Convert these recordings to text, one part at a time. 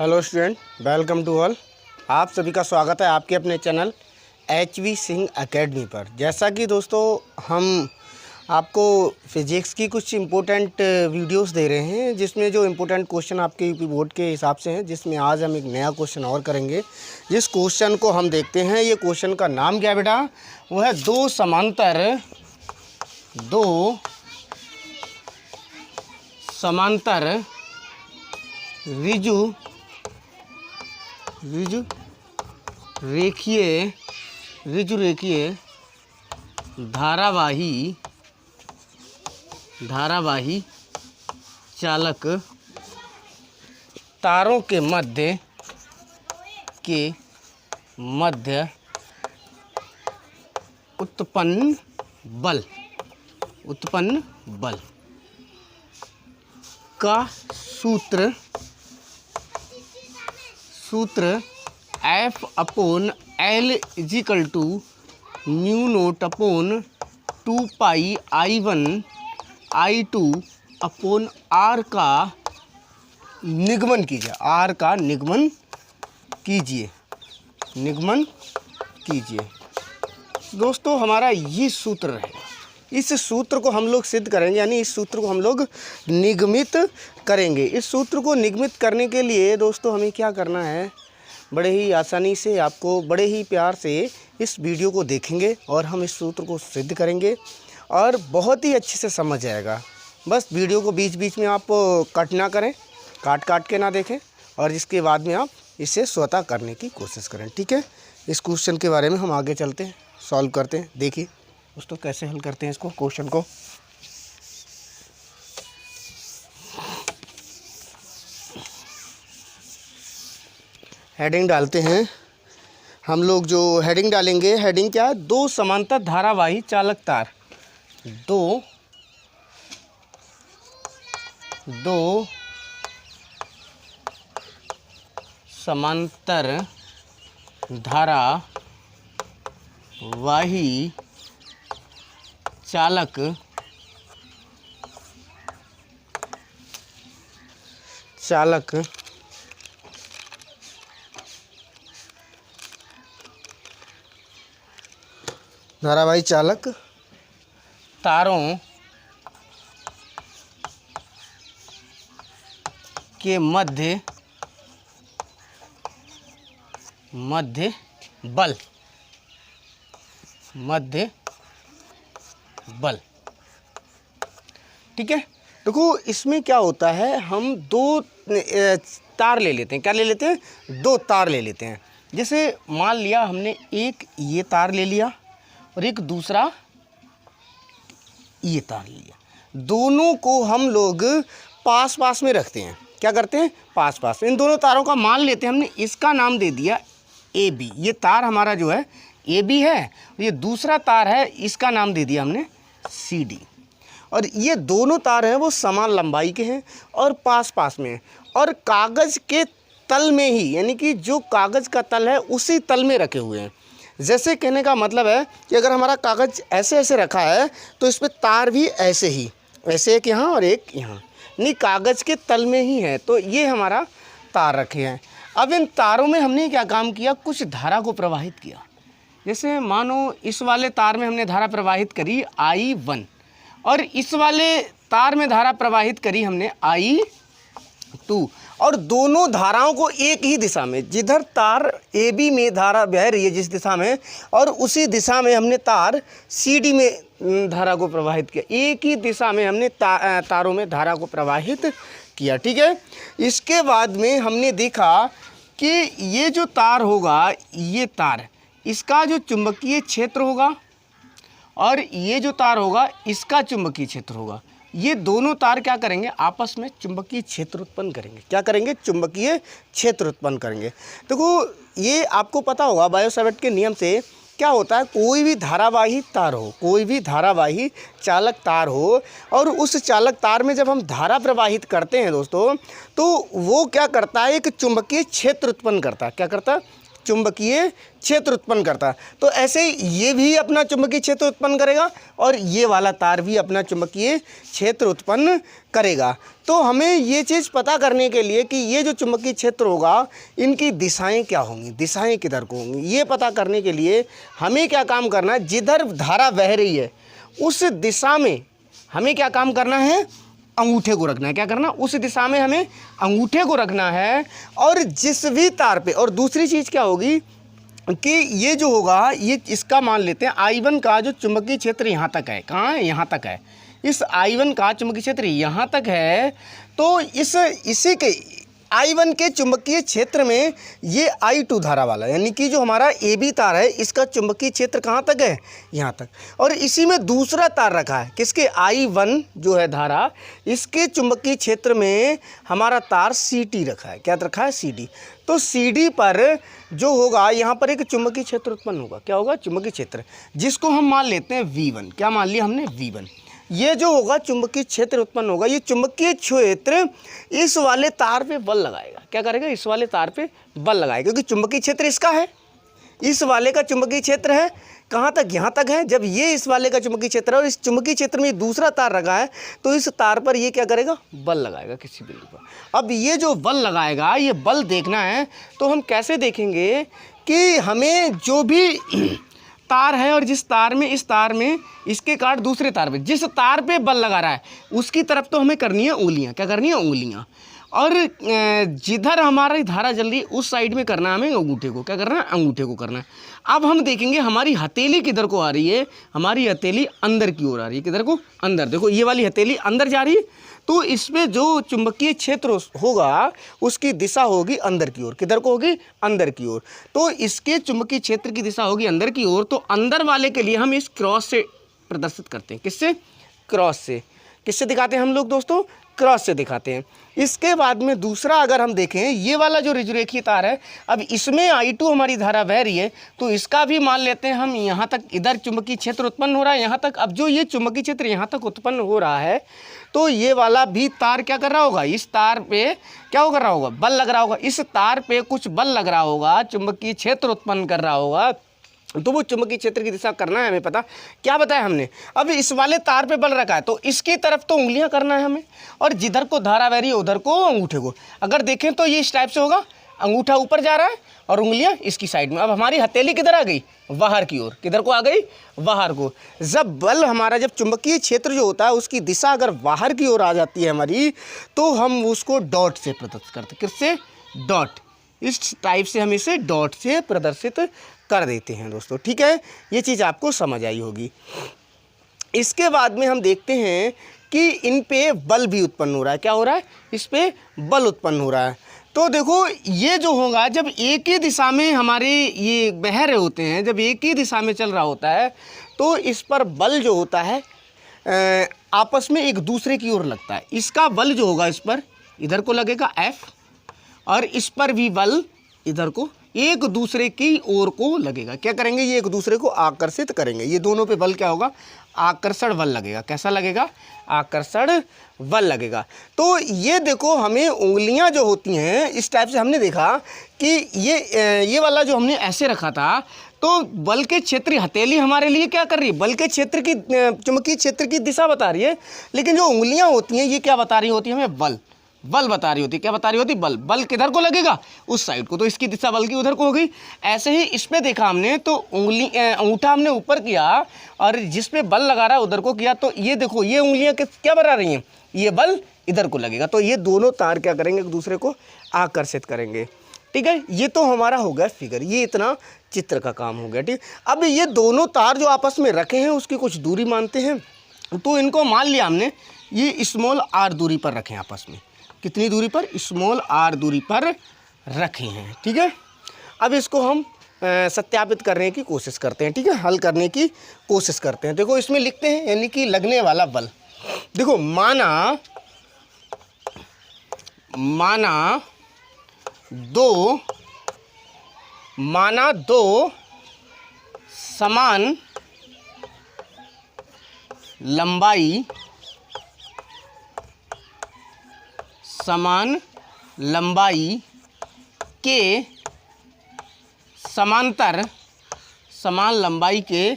Hello student, welcome to all. आप सभी का स्वागत है आपके अपने चैनल HV सिंह एकेडमी पर। जैसा कि दोस्तों हम आपको फिजिक्स की कुछ इम्पोर्टेंट वीडियोस दे रहे हैं, जिसमें जो इम्पोर्टेंट क्वेश्चन आपके यूपी बोर्ड के हिसाब से हैं, जिसमें आज हम एक नया क्वेश्चन और करेंगे। जिस क्वेश्चन को हम देखते हैं, ये क्वेश्चन का नाम क्या है बेटा? वो है दो समांतर ऋजु रेखीय धारावाही चालक तारों के मध्य उत्पन्न बल का सूत्र F/L = mu nought upon 2πI1I2/R का निगमन कीजिए। दोस्तों, हमारा ये सूत्र रहेगा। इस सूत्र को हम लोग सिद्ध करेंगे, यानी इस सूत्र को हम लोग निगमित करेंगे। इस सूत्र को निगमित करने के लिए दोस्तों हमें क्या करना है, बड़े ही आसानी से, आपको बड़े ही प्यार से इस वीडियो को देखेंगे और हम इस सूत्र को सिद्ध करेंगे और बहुत ही अच्छे से समझ जाएगा। बस वीडियो को बीच बीच में आप कट ना करें, काट के ना देखें, और इसके बाद में आप इसे स्वतः करने की कोशिश करें। ठीक है, इस क्वेश्चन के बारे में हम आगे चलते हैं, सॉल्व करते हैं। देखिए दोस्तों कैसे हल करते हैं इसको, क्वेश्चन को। हेडिंग डालते हैं हम लोग। जो हेडिंग डालेंगे, हेडिंग क्या है? दो समांतर धारावाही चालक तार। दो समांतर धारावाही चालक तारों के मध्य बल। ठीक है, देखो इसमें क्या होता है, हम दो तार ले लेते हैं। क्या ले लेते हैं? दो तार ले लेते हैं। जैसे मान लिया हमने एक ये तार ले लिया और एक दूसरा ये तार ले लिया। दोनों को हम लोग पास पास में रखते हैं। क्या करते हैं? पास पास। इन दोनों तारों का मान लेते हैं, हमने इसका नाम दे दिया AB। ये तार हमारा जो है AB है, ये दूसरा तार है, इसका नाम दे दिया हमने CD। और ये दोनों तार हैं वो समान लंबाई के हैं और पास पास में हैं, और कागज़ के तल में ही, यानी कि जो कागज़ का तल है उसी तल में रखे हुए हैं। जैसे कहने का मतलब है कि अगर हमारा कागज़ ऐसे ऐसे रखा है तो इस पर तार भी ऐसे ही, ऐसे एक यहाँ और एक यहाँ, नहीं कागज़ के तल में ही है। तो ये हमारा तार रखे हैं। अब इन तारों में हमने क्या काम किया, कुछ धारा को प्रवाहित किया। जैसे मानो इस वाले तार में हमने धारा प्रवाहित करी I1, और इस वाले तार में धारा प्रवाहित करी हमने I2, और दोनों धाराओं को एक ही दिशा में, जिधर तार AB में धारा बह रही है जिस दिशा में, और उसी दिशा में हमने तार CD में धारा को प्रवाहित किया। एक ही दिशा में हमने तारों में धारा को प्रवाहित किया। ठीक है, इसके बाद में हमने देखा कि ये जो तार होगा, ये तार, इसका जो चुंबकीय क्षेत्र होगा, और ये जो तार होगा इसका चुंबकीय क्षेत्र होगा। ये दोनों तार क्या करेंगे? आपस में चुंबकीय क्षेत्र उत्पन्न करेंगे। क्या करेंगे? चुंबकीय क्षेत्र उत्पन्न करेंगे। देखो ये आपको पता होगा, बायो सावर्ट के नियम से क्या होता है, कोई भी धारावाही तार हो, कोई भी धारावाही चालक तार हो, और उस चालक तार में जब हम धारा प्रवाहित करते हैं दोस्तों, तो वो क्या करता है, एक चुंबकीय क्षेत्र उत्पन्न करता है। क्या करता है? चुंबकीय क्षेत्र उत्पन्न करता है। तो ऐसे ही ये भी अपना चुंबकीय क्षेत्र उत्पन्न करेगा और ये वाला तार भी अपना चुंबकीय क्षेत्र उत्पन्न करेगा। तो हमें ये चीज़ पता करने के लिए कि ये जो चुंबकीय क्षेत्र होगा इनकी दिशाएं क्या होंगी, दिशाएं किधर को होंगी, ये पता करने के लिए हमें क्या काम करना है, जिधर धारा बह रही है उस दिशा में हमें क्या काम करना है, अंगूठे को रखना है। क्या करना, उस दिशा में हमें अंगूठे को रखना है। और जिस भी तार पे, और दूसरी चीज़ क्या होगी कि ये जो होगा, ये इसका मान लेते हैं I1 का जो चुंबकीय क्षेत्र यहाँ तक है, कहाँ है, यहाँ तक है। इस I1 का चुंबकीय क्षेत्र यहाँ तक है, तो इसी के I1 के चुंबकीय क्षेत्र में ये I2 धारा वाला, यानी कि जो हमारा AB तार है इसका चुंबकीय क्षेत्र कहाँ तक है, यहाँ तक। और इसी में दूसरा तार रखा है, किसके, I1 जो है धारा, इसके चुंबकीय क्षेत्र में हमारा तार CD रखा है। क्या रखा है, CD। तो CD पर जो होगा यहाँ पर एक चुंबकीय क्षेत्र उत्पन्न होगा। क्या होगा, चुंबकीय क्षेत्र, जिसको हम मान लेते हैं V1। क्या मान लिया हमने, V1। ये जो होगा चुंबकीय क्षेत्र उत्पन्न होगा, ये चुंबकीय क्षेत्र इस वाले तार पे बल लगाएगा। क्या करेगा, इस वाले तार पे बल लगाएगा, क्योंकि चुंबकीय क्षेत्र इसका है, इस वाले का चुंबकीय क्षेत्र है कहाँ तक, यहाँ तक है। जब ये इस वाले का चुंबकीय क्षेत्र है और इस चुंबकीय क्षेत्र में दूसरा तार रखा है, तो इस तार पर ये क्या करेगा, बल लगाएगा किसी बिंदु पर। अब ये जो बल लगाएगा, ये बल देखना है तो हम कैसे देखेंगे कि हमें जो भी तार है और जिस तार में, इस तार में इसके काट दूसरे तार पे, जिस तार पे बल लगा रहा है उसकी तरफ तो हमें करनी है उंगलियां। क्या करनी है, उंगलियां। और जिधर हमारी धारा जल रही है उस साइड में करना है हमें अंगूठे को। क्या करना है, अंगूठे को करना है। अब हम देखेंगे हमारी हथेली किधर को आ रही है, हमारी हथेली अंदर की ओर आ रही है। किधर को, अंदर। देखो ये वाली हथेली अंदर जा रही है, तो इसमें जो चुंबकीय क्षेत्र होगा उसकी दिशा होगी अंदर की ओर। किधर को होगी, अंदर की ओर। तो इसके चुंबकीय क्षेत्र की दिशा होगी अंदर की ओर। तो अंदर वाले के लिए हम इस क्रॉस से प्रदर्शित करते हैं। किससे, क्रॉस से। किससे दिखाते हैं हम लोग दोस्तों, क्रॉस से दिखाते हैं। इसके बाद में दूसरा अगर हम देखें, ये वाला जो ऋजुरेखीय तार है, अब इसमें I2 हमारी धारा बह रही है, तो इसका भी मान लेते हैं हम, यहाँ तक इधर चुंबकीय क्षेत्र उत्पन्न हो रहा है, यहाँ तक। अब जो ये चुंबकीय क्षेत्र यहाँ तक उत्पन्न हो रहा है, तो ये वाला भी तार क्या कर रहा होगा, इस तार पे क्या कर रहा होगा, बल लग रहा होगा। इस तार पे कुछ बल लग रहा होगा, चुंबकीय क्षेत्र उत्पन्न कर रहा होगा, तो वो चुंबकीय क्षेत्र की दिशा करना है हमें पता। क्या बताया हमने, अब इस वाले तार पे बल रखा है तो इसकी तरफ तो उंगलियां करना है हमें, और जिधर को धारा बह रही है उधर को अंगूठे को। अगर देखें तो ये इस टाइप से होगा, अंगूठा ऊपर जा रहा है और उंगलियां इसकी साइड में। अब हमारी हथेली किधर आ गई, बाहर की ओर। किधर को आ गई, बाहर को। जब बल हमारा, जब चुंबकीय क्षेत्र जो होता है उसकी दिशा अगर बाहर की ओर आ जाती है हमारी, तो हम उसको डॉट से प्रदर्शित करते। किससे, डॉट। इस टाइप से हम इसे डॉट से प्रदर्शित कर देते हैं दोस्तों। ठीक है, ये चीज़ आपको समझ आई होगी। इसके बाद में हम देखते हैं कि इन पे बल भी उत्पन्न हो रहा है। क्या हो रहा है, इस पे बल उत्पन्न हो रहा है। तो देखो ये जो होगा, जब एक ही दिशा में हमारे ये बह रहे होते हैं, जब एक ही दिशा में चल रहा होता है, तो इस पर बल जो होता है आपस में एक दूसरे की ओर लगता है। इसका बल जो होगा इस पर इधर को लगेगा F, और इस पर भी बल इधर को एक दूसरे की ओर को लगेगा। क्या करेंगे, ये एक दूसरे को आकर्षित करेंगे। ये दोनों पे बल क्या होगा, आकर्षण बल लगेगा। कैसा लगेगा, आकर्षण बल लगेगा। तो ये देखो, हमें उंगलियां जो होती हैं इस टाइप से हमने देखा कि ये वाला जो हमने ऐसे रखा था, तो बल के क्षेत्र, हथेली हमारे लिए क्या कर रही है, बल के क्षेत्र की, चुंबकीय क्षेत्र की दिशा बता रही है। लेकिन जो उंगलियां होती हैं ये क्या बता रही होती है, हमें बल बता रही होती है। क्या बता रही होती, बल किधर को लगेगा, उस साइड को। तो इसकी दिशा बल की उधर को हो गई। ऐसे ही इस पे देखा हमने, तो अंगूठा हमने ऊपर किया और जिस पे बल लगा रहा है उधर को किया। तो ये देखो, ये उंगलियां क्या बता रही हैं, ये बल इधर को लगेगा। तो ये दोनों तार क्या करेंगे, एक दूसरे को आकर्षित करेंगे। ठीक है, ये तो हमारा हो गया फिगर, ये इतना चित्र का काम हो गया। ठीक, अब ये दोनों तार जो आपस में रखे हैं उसकी कुछ दूरी मानते हैं। तो इनको मान लिया हमने, ये स्मॉल r दूरी पर रखें आपस में। कितनी दूरी पर, स्मॉल r दूरी पर रखे हैं। ठीक है, अब इसको हम सत्यापित करने की कोशिश करते हैं। ठीक है, हल करने की कोशिश करते हैं। देखो इसमें लिखते हैं, यानी कि लगने वाला बल। देखो माना दो समान लंबाई के समांतर, समान लंबाई के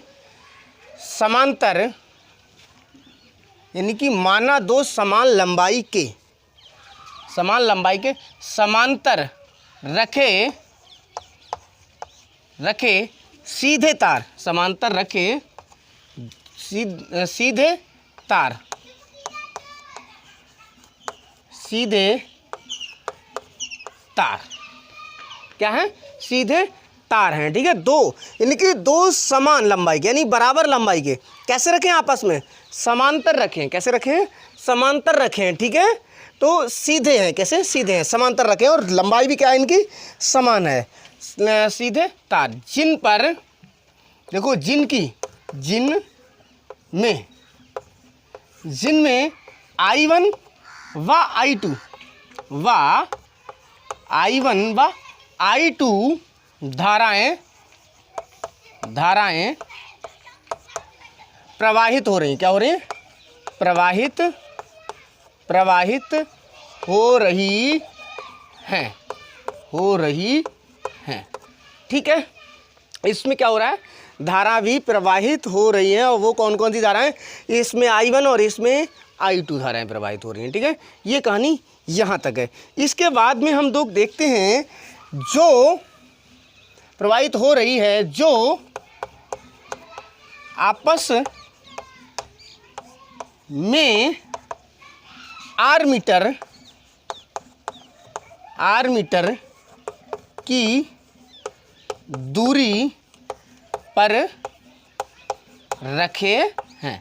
समांतर, यानी कि माना दो समान लंबाई के समांतर रखे सीधे तार, समांतर रखे सीधे तार, सीधे तार क्या है? सीधे तार हैं, ठीक है। दो यानी कि दो समान लंबाई के, यानी बराबर लंबाई के, कैसे रखें? आपस में समांतर रखें। कैसे रखें? समांतर रखें, ठीक है। तो सीधे हैं, कैसे? सीधे हैं, समांतर रखें, और लंबाई भी क्या है इनकी? समान है। सीधे तार जिन पर, देखो जिन में I1 व I2 धाराएं प्रवाहित हो रही हैं। क्या हो रही हैं? प्रवाहित हो रही हैं, ठीक है। इसमें क्या हो रहा है? धारा भी प्रवाहित हो रही है, और वो कौन कौन सी धाराएं? इसमें I1 और इसमें I2 धाराएं प्रवाहित हो रही हैं, ठीक है। ये कहानी यहाँ तक है। इसके बाद में हम लोग देखते हैं जो प्रवाहित हो रही है, जो आपस में आर्मीटर की दूरी पर रखे हैं।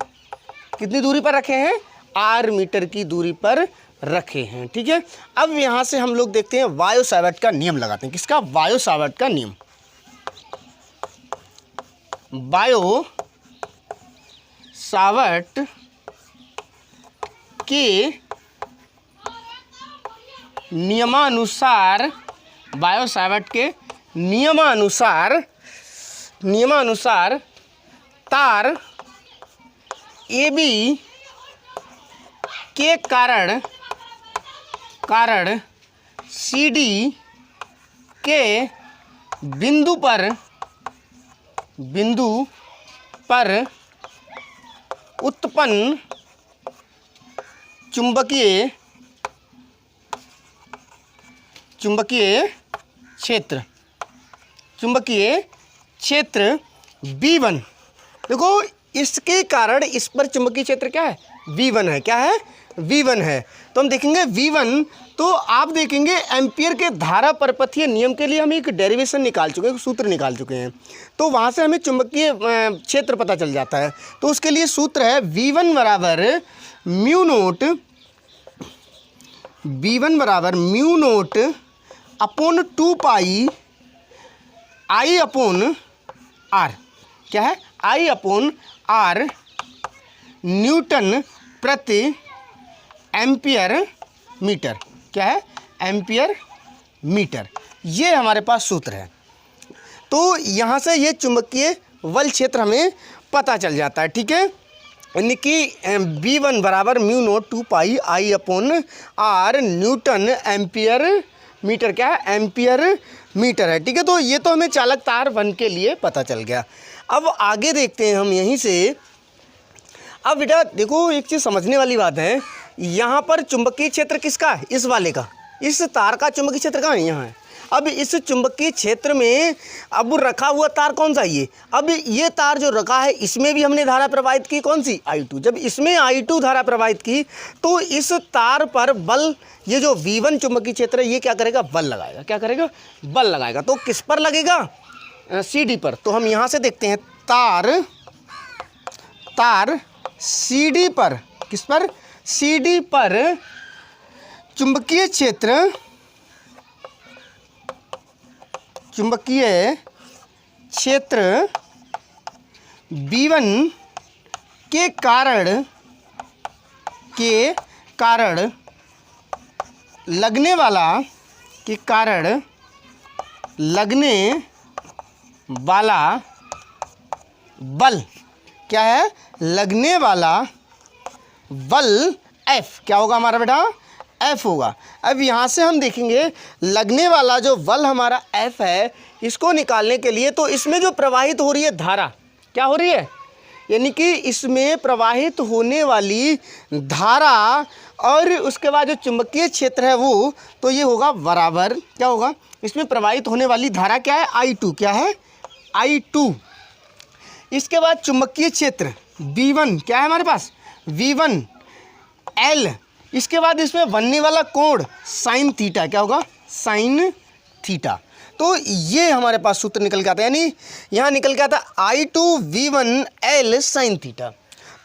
कितनी दूरी पर रखे हैं? R मीटर की दूरी पर रखे हैं, ठीक है। अब यहां से हम लोग देखते हैं वायो सावर्ट का नियम लगाते हैं। किसका? वायो सावर्ट का नियम। वायो सावर्ट के नियमानुसार, वायो सावर्ट के नियमानुसार तार AB के कारण CD के बिंदु पर उत्पन्न चुंबकीय क्षेत्र V1, देखो इसके कारण इस पर चुंबकीय क्षेत्र क्या है? V1 है। क्या है? V1 है। तो हम देखेंगे V1, तो आप देखेंगे एम्पियर के धारा परपथीय नियम के लिए हम एक डेरिवेशन निकाल चुके हैं, सूत्र निकाल चुके हैं। तो वहाँ से हमें चुंबकीय क्षेत्र पता चल जाता है। तो उसके लिए सूत्र है V1 बराबर mu nought upon 2 pi I upon R। क्या है? I अपॉन R न्यूटन प्रति एम्पियर मीटर। क्या है? Ampere metre. ये हमारे पास सूत्र है। तो यहाँ से ये चुंबकीय बल क्षेत्र हमें पता चल जाता है, ठीक है। यानी कि V1 बराबर mu nought 2 pi I upon R newton ampere metre. क्या है? एम्पियर मीटर है, ठीक है। तो ये तो हमें चालक तार 1 के लिए पता चल गया। अब आगे देखते हैं हम यहीं से। अब बेटा देखो, एक चीज़ समझने वाली बात है, यहाँ पर चुंबकीय क्षेत्र किसका है? इस वाले का। इस तार का चुंबकीय क्षेत्र कहाँ है? यहाँ है। अब इस चुंबकीय क्षेत्र में अब रखा हुआ तार कौन सा? ये। अब ये तार जो रखा है, इसमें भी हमने धारा प्रवाहित की, कौन सी? I2। जब इसमें I2 धारा प्रवाहित की, तो इस तार पर बल, ये जो V1 चुंबकीय क्षेत्र है, ये क्या करेगा? बल लगाएगा। क्या करेगा? बल लगाएगा। तो किस पर लगेगा? CD पर। तो हम यहाँ से देखते हैं तार CD पर। किस पर? CD पर चुंबकीय क्षेत्र V1 के कारण लगने वाला बल। क्या है? लगने वाला बल F। क्या होगा हमारा बेटा? F होगा। अब यहाँ से हम देखेंगे लगने वाला जो बल हमारा F है, इसको निकालने के लिए तो इसमें जो प्रवाहित हो रही है धारा, क्या हो रही है, यानी कि इसमें प्रवाहित होने वाली धारा और उसके बाद जो चुंबकीय क्षेत्र है वो, तो ये होगा बराबर, क्या होगा, इसमें प्रवाहित होने वाली धारा क्या है, I2, क्या है, I2। इसके बाद चुंबकीय क्षेत्र V1 क्या है हमारे पास, V1 L। इसके बाद इसमें बनने वाला कोण साइन थीटा, क्या होगा, साइन थीटा। तो ये हमारे पास सूत्र निकल के आता है, यानी यहाँ निकल के आता है I2V1L साइन थीटा।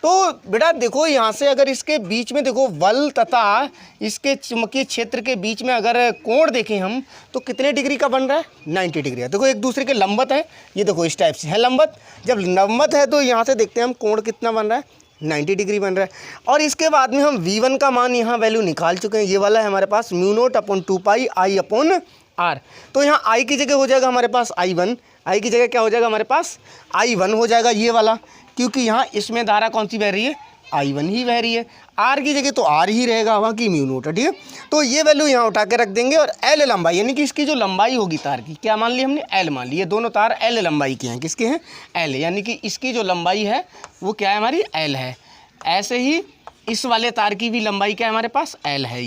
तो बेटा देखो यहाँ से अगर इसके बीच में देखो बल तथा इसके चुंबकीय क्षेत्र के बीच में अगर कोण देखें हम, तो कितने डिग्री का बन रहा है, 90 डिग्री है। देखो एक दूसरे के लंबवत है, ये देखो इस टाइप से है लंबवत। जब लंबवत है तो यहाँ से देखते हैं हम कोण कितना बन रहा है, 90 डिग्री बन रहा है। और इसके बाद में हम V1 का मान यहाँ वैल्यू निकाल चुके हैं, ये वाला है हमारे पास μ0/2 I/r। तो यहाँ I की जगह हो जाएगा हमारे पास I1, I की जगह क्या हो जाएगा हमारे पास I1 हो जाएगा ये वाला, क्योंकि यहाँ इसमें धारा कौन सी बह रही है, I1 ही बह रही है। R की जगह तो R ही रहेगा, वहाँ की μ0 है, ठीक है। तो ये वैल्यू यहाँ उठा के रख देंगे और L लंबाई, यानी कि इसकी जो लंबाई होगी तार की, क्या मान ली हमने, L मान ली। ये दोनों तार L लंबाई के हैं, किसके हैं, L, यानी कि इसकी जो लंबाई है वो क्या है हमारी, L है। ऐसे ही इस वाले तार की भी लंबाई क्या है हमारे पास, L है।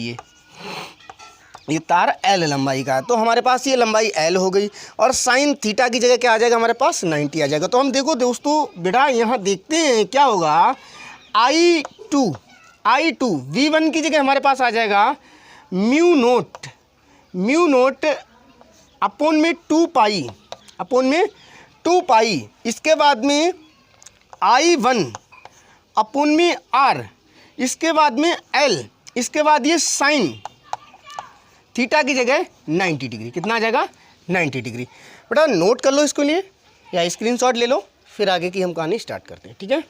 ये तार L लंबाई का है, तो हमारे पास ये लंबाई L हो गई। और साइन थीटा की जगह क्या आ जाएगा हमारे पास, 90 आ जाएगा। तो हम देखो दोस्तों बेटा यहाँ देखते हैं क्या होगा, I2 V1 की जगह हमारे पास आ जाएगा μ0 अपोन में 2 पाई। इसके बाद में I1 अपोन में R, इसके बाद में L, इसके बाद ये साइन थीटा की जगह 90 डिग्री, कितना आ जाएगा, 90 डिग्री। बेटा नोट कर लो इसके लिए या स्क्रीनशॉट ले लो, फिर आगे की हम कहानी स्टार्ट करते हैं, ठीक है।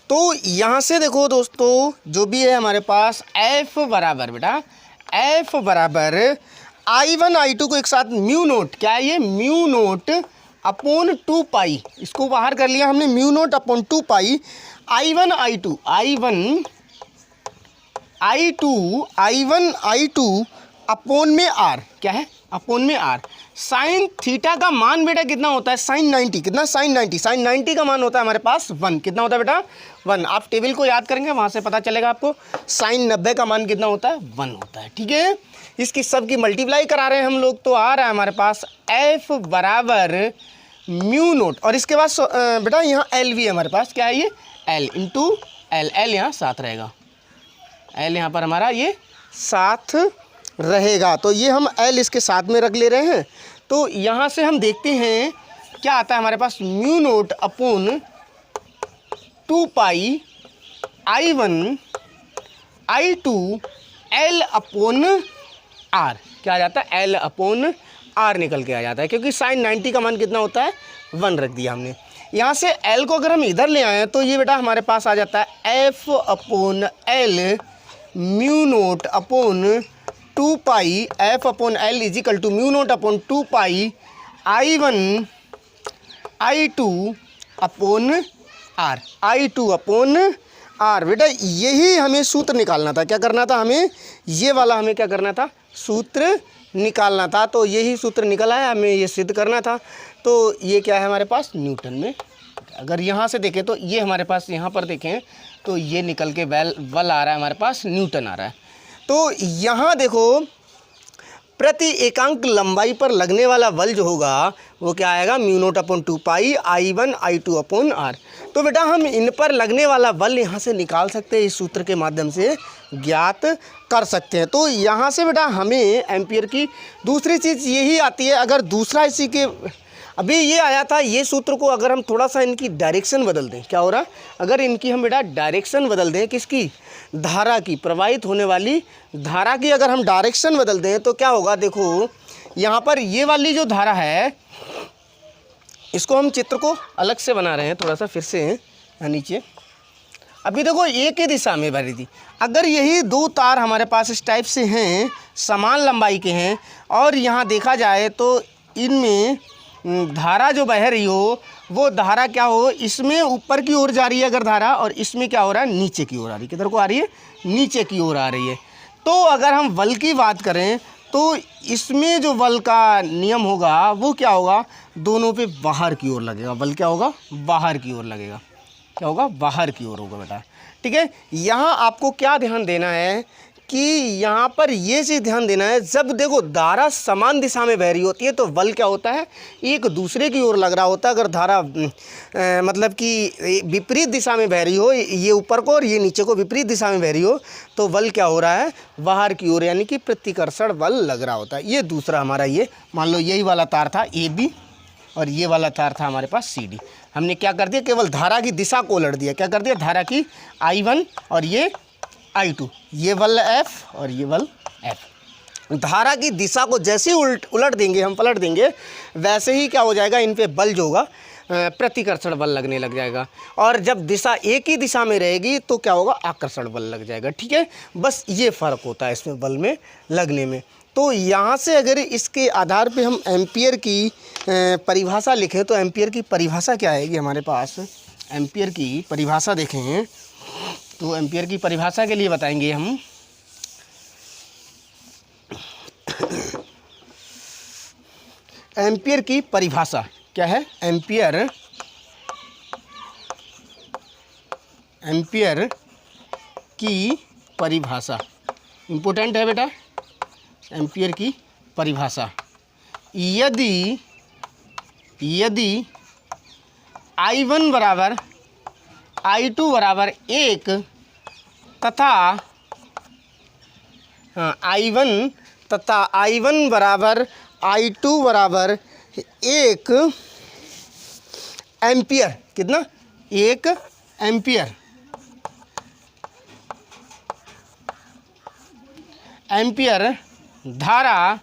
तो यहाँ से देखो दोस्तों जो भी है हमारे पास F बराबर, बेटा F बराबर I1 I2 को एक साथ μ0, क्या है ये, μ0 अपोन 2 पाई, इसको बाहर कर लिया हमने, μ0 upon 2 pi I1 I2 upon में R, क्या है, अपोन में R। साइन थीटा का मान बेटा कितना होता है, साइन 90, कितना, साइन 90 का मान होता है हमारे पास 1, कितना होता है बेटा, 1। आप टेबल को याद करेंगे, वहाँ से पता चलेगा आपको। साइन 90 का मान कितना होता है, 1 होता है, ठीक है। इसकी सब की मल्टीप्लाई करा रहे हैं हम लोग, तो आ रहा है हमारे पास F बराबर μ0। और इसके बाद बेटा यहाँ L भी है हमारे पास, क्या है ये, L इंटू L यहाँ साथ रहेगा, L यहाँ पर हमारा ये साथ रहेगा। तो ये हम L इसके साथ में रख ले रहे हैं। तो यहाँ से हम देखते हैं क्या आता है हमारे पास, μ0 upon 2 pi I1 I2 L upon R, क्या आ जाता है, L अपोन R निकल के आ जाता है, क्योंकि साइन 90 का मान कितना होता है, 1 रख दिया हमने। यहाँ से L को अगर हम इधर ले आए तो ये बेटा हमारे पास आ जाता है F upon L μ0 upon 2 pi, F upon L equal to μ0 upon 2 pi I1 I2 upon R, I2 upon R। बेटा यही हमें सूत्र निकालना था, क्या करना था हमें, ये वाला हमें क्या करना था, सूत्र निकालना था। तो यही सूत्र निकल आया, हमें ये सिद्ध करना था। तो ये क्या है हमारे पास, न्यूटन में। अगर यहाँ से देखें तो ये हमारे पास, यहाँ पर देखें तो ये निकल के बल आ रहा है हमारे पास, न्यूटन आ रहा है। तो यहाँ देखो प्रति एकांक लंबाई पर लगने वाला बल जो होगा वो क्या आएगा, μ0 upon 2 pi I1 I2 upon R। तो बेटा हम इन पर लगने वाला बल यहाँ से निकाल सकते हैं, इस सूत्र के माध्यम से ज्ञात कर सकते हैं। तो यहाँ से बेटा हमें एम्पियर की दूसरी चीज़ यही आती है, अगर दूसरा इसी के अभी ये आया था, ये सूत्र को अगर हम थोड़ा सा इनकी डायरेक्शन बदल दें, क्या हो रहा है, अगर इनकी हम बेटा डायरेक्शन बदल दें, किसकी, धारा की, प्रवाहित होने वाली धारा की अगर हम डायरेक्शन बदल दें तो क्या होगा, देखो यहाँ पर ये वाली जो धारा है इसको हम चित्र को अलग से बना रहे हैं, थोड़ा सा फिर से नीचे। अभी देखो एक ही दिशा में भरी थी, अगर यही दो तार हमारे पास इस टाइप से हैं, समान लंबाई के हैं, और यहाँ देखा जाए तो इनमें धारा जो बह रही हो वो धारा क्या हो, इसमें ऊपर की ओर जा रही है अगर धारा, और इसमें क्या हो रहा है, नीचे की ओर आ रही है। किधर को आ रही है, नीचे की ओर आ रही है। तो अगर हम बल की बात करें तो इसमें जो बल का नियम होगा वो क्या होगा, दोनों पे बाहर की ओर लगेगा। बल क्या होगा, बाहर की ओर लगेगा। क्या होगा, बाहर की ओर होगा बेटा। ठीक है, यहाँ आपको क्या ध्यान देना है कि यहाँ पर ये चीज़ ध्यान देना है, जब देखो धारा समान दिशा में बह रही होती है तो बल क्या होता है, एक दूसरे की ओर लग रहा होता है। अगर धारा मतलब कि विपरीत दिशा में बह रही हो, ये ऊपर को और ये नीचे को विपरीत दिशा में बह रही हो, तो बल क्या हो रहा है, बाहर की ओर, यानी कि प्रतिकर्षण बल लग रहा होता है। ये दूसरा हमारा, ये मान लो यही वाला तार था AB और ये वाला तार था हमारे पास CD। हमने क्या कर दिया, केवल धारा की दिशा को उलट दिया। क्या कर दिया, धारा की I1 और ये I2, ये बल F और ये बल F। धारा की दिशा को जैसे ही उलट देंगे, हम पलट देंगे, वैसे ही क्या हो जाएगा, इन पे बल जो होगा प्रतिकर्षण बल लगने लग जाएगा। और जब दिशा एक ही दिशा में रहेगी तो क्या होगा, आकर्षण बल लग जाएगा। ठीक है, बस ये फ़र्क होता है इसमें बल में लगने में। तो यहाँ से अगर इसके आधार पे हम एम्पियर की परिभाषा लिखें तो एम्पियर की परिभाषा क्या आएगी हमारे पास, एम्पियर की परिभाषा देखें तो एम्पियर की परिभाषा के लिए बताएंगे हम, एम्पियर की परिभाषा क्या है, एम्पियर की परिभाषा इम्पोर्टेंट है बेटा। एम्पियर की परिभाषा, यदि I1 बराबर I2 बराबर 1 तथा I1 बराबर I2 बराबर 1 एम्पियर, कितना, 1 एम्पियर, एम्पियर धारा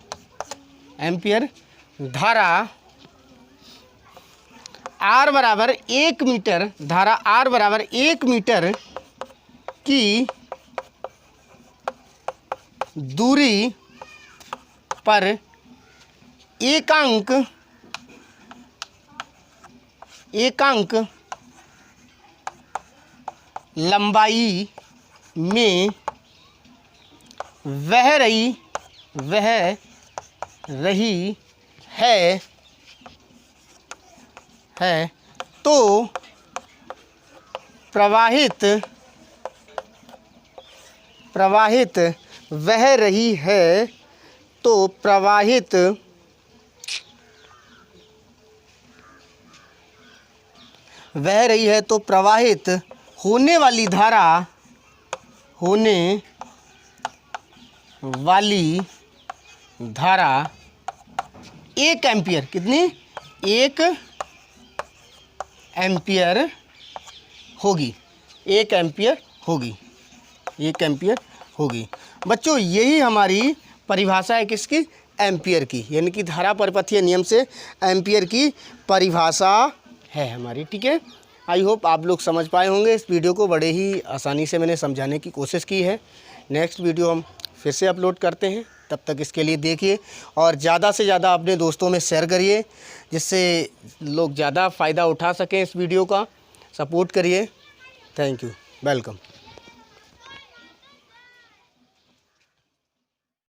R बराबर 1 मीटर, धारा R बराबर 1 मीटर की दूरी पर एकांक लंबाई में वह रही है तो प्रवाहित वह रही है तो प्रवाहित होने वाली धारा 1 एम्पियर, कितनी, 1 एम्पियर होगी, 1 एम्पियर होगी। बच्चों यही हमारी परिभाषा है किसकी, एम्पियर की, यानी कि धारा परिपथीय नियम से एम्पियर की परिभाषा है हमारी। ठीक है, आई होप आप लोग समझ पाए होंगे। इस वीडियो को बड़े ही आसानी से मैंने समझाने की कोशिश की है। नेक्स्ट वीडियो हम फिर से अपलोड करते हैं, तब तक इसके लिए देखिए और ज़्यादा से ज़्यादा अपने दोस्तों में शेयर करिए, जिससे लोग ज़्यादा फ़ायदा उठा सकें इस वीडियो का। सपोर्ट करिए। Thank you, welcome.